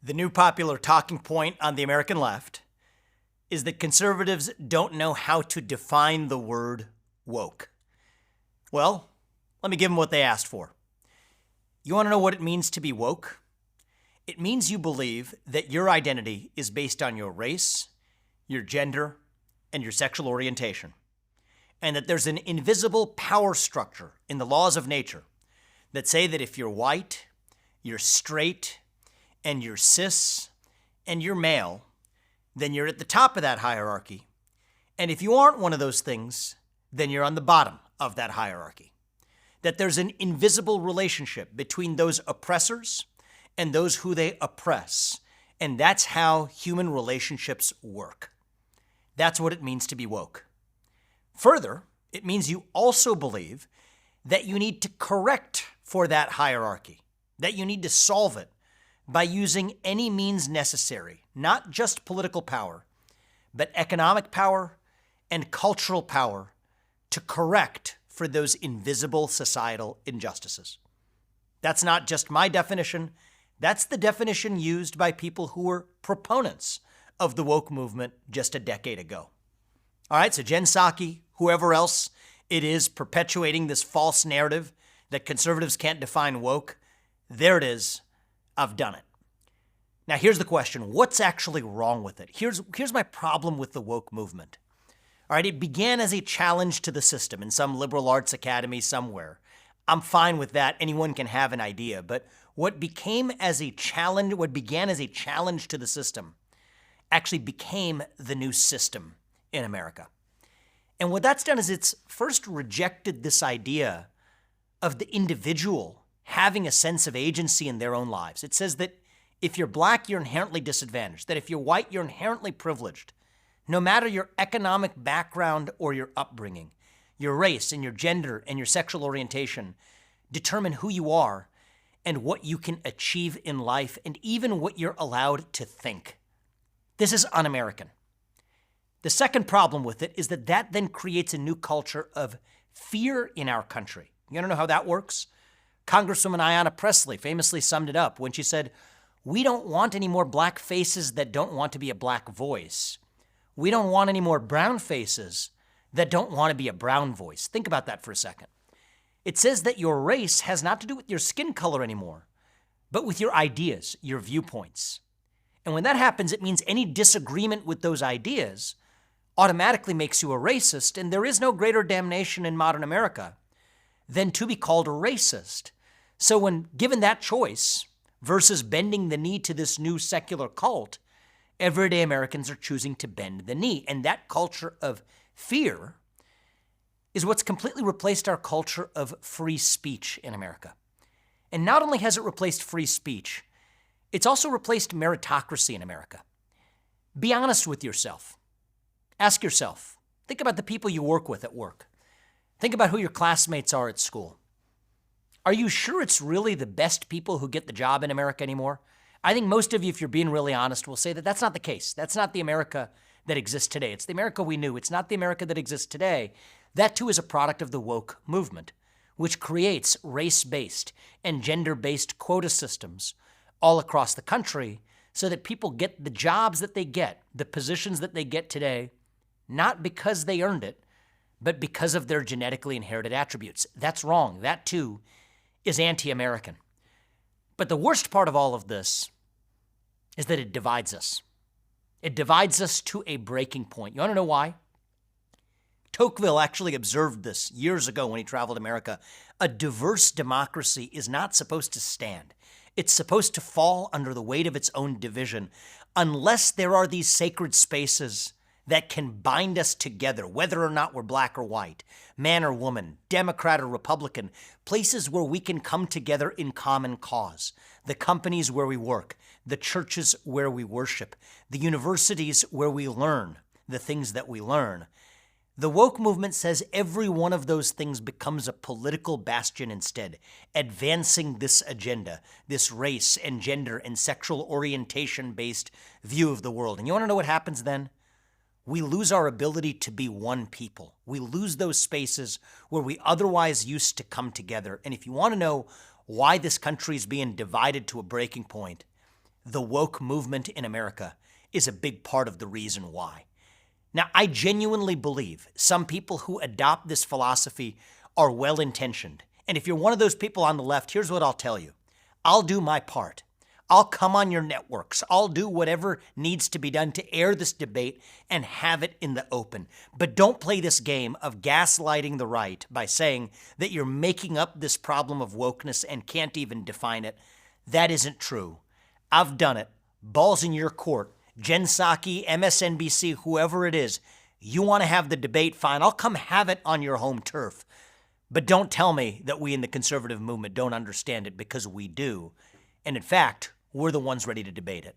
The new popular talking point on the American left is that conservatives don't know how to define the word woke. Well, let me give them what they asked for. You want to know what it means to be woke? It means you believe that your identity is based on your race, your gender, and your sexual orientation, and that there's an invisible power structure in the laws of nature that say that if you're white, you're straight, and you're cis, and you're male, then you're at the top of that hierarchy. And if you aren't one of those things, then you're on the bottom of that hierarchy. That there's an invisible relationship between those oppressors and those who they oppress. And that's how human relationships work. That's what it means to be woke. Further, it means you also believe that you need to correct for that hierarchy, that you need to solve it by using any means necessary, not just political power, but economic power and cultural power to correct for those invisible societal injustices. That's not just my definition. That's the definition used by people who were proponents of the woke movement just a decade ago. All right, so Jen Psaki, whoever else it is perpetuating this false narrative that conservatives can't define woke, there it is. I've done it. Now, here's the question. What's actually wrong with it? Here's my problem with the woke movement. All right, it began as a challenge to the system in some liberal arts academy somewhere. I'm fine with that. Anyone can have an idea. But what began as a challenge to the system actually became the new system in America. And what that's done is it's first rejected this idea of the individual having a sense of agency in their own lives. It says that if you're black, you're inherently disadvantaged, that if you're white, you're inherently privileged. No matter your economic background or your upbringing, your race and your gender and your sexual orientation determine who you are and what you can achieve in life and even what you're allowed to think. This is un-American. The second problem with it is that then creates a new culture of fear in our country. You want to know how that works? Congresswoman Ayanna Pressley famously summed it up when she said, "We don't want any more black faces that don't want to be a black voice. We don't want any more brown faces that don't want to be a brown voice." Think about that for a second. It says that your race has not to do with your skin color anymore, but with your ideas, your viewpoints. And when that happens, it means any disagreement with those ideas automatically makes you a racist, and there is no greater damnation in modern America than to be called a racist. So when given that choice versus bending the knee to this new secular cult, everyday Americans are choosing to bend the knee. And that culture of fear is what's completely replaced our culture of free speech in America. And not only has it replaced free speech, it's also replaced meritocracy in America. Be honest with yourself. Ask yourself. Think about the people you work with at work. Think about who your classmates are at school. Are you sure it's really the best people who get the job in America anymore? I think most of you, if you're being really honest, will say that that's not the case. That's not the America that exists today. It's the America we knew. It's not the America that exists today. That too is a product of the woke movement, which creates race-based and gender-based quota systems all across the country so that people get the jobs that they get, the positions that they get today, not because they earned it, but because of their genetically inherited attributes. That's wrong. That too is anti-American. But the worst part of all of this is that it divides us. It divides us to a breaking point. You want to know why? Tocqueville actually observed this years ago when he traveled America. A diverse democracy is not supposed to stand. It's supposed to fall under the weight of its own division unless there are these sacred spaces that can bind us together, whether or not we're black or white, man or woman, Democrat or Republican, places where we can come together in common cause, the companies where we work, the churches where we worship, the universities where we learn the things that we learn. The woke movement says every one of those things becomes a political bastion instead, advancing this agenda, this race and gender and sexual orientation-based view of the world. And you want to know what happens then? We lose our ability to be one people. We lose those spaces where we otherwise used to come together. And if you want to know why this country is being divided to a breaking point, the woke movement in America is a big part of the reason why. Now, I genuinely believe some people who adopt this philosophy are well-intentioned. And if you're one of those people on the left, here's what I'll tell you. I'll do my part. I'll come on your networks. I'll do whatever needs to be done to air this debate and have it in the open. But don't play this game of gaslighting the right by saying that you're making up this problem of wokeness and can't even define it. That isn't true. I've done it. Ball's in your court. Jen Psaki, MSNBC, whoever it is, you want to have the debate, fine. I'll come have it on your home turf. But don't tell me that we in the conservative movement don't understand it, because we do. And in fact, we're the ones ready to debate it.